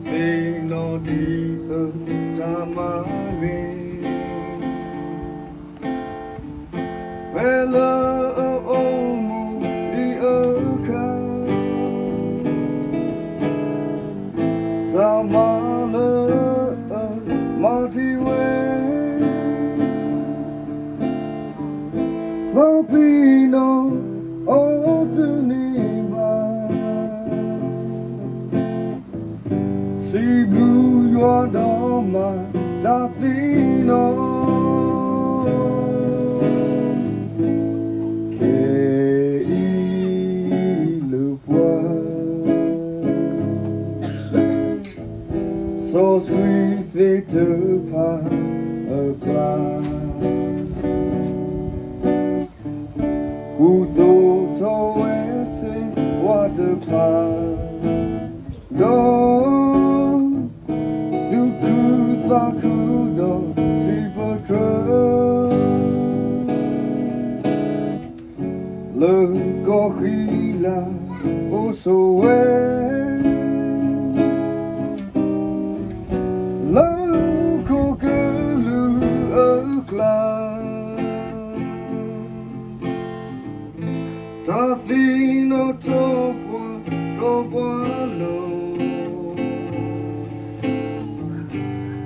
say no deeper tamare Vela omu di oka Tamala matiwe Vapino otunima See blue your doma Dathino So sweet they to part a cry Who thought always say what a part No You could not see for Le gorilla oh so well Loco girl a cloud Tathino topo no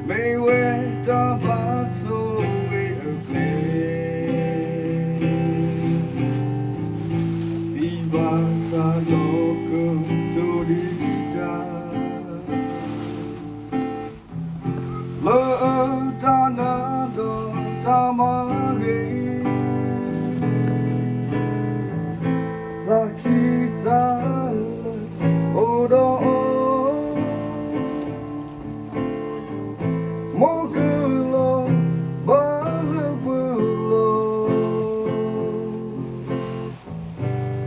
May we tabaso we a play Viva sa loco to the guitar Lo danado tamare Zakisal odo Mogulo balabulo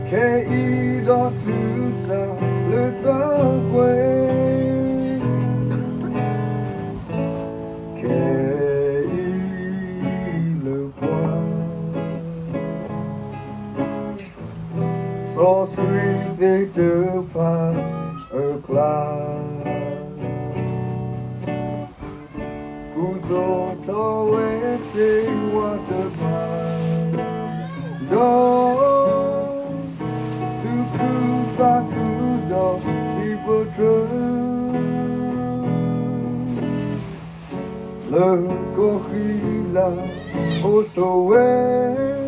Ke ido tuta luta kwe So sweet they do pass a cloud Who don't always say what about No To prove that good of people true Le gorilla oh so well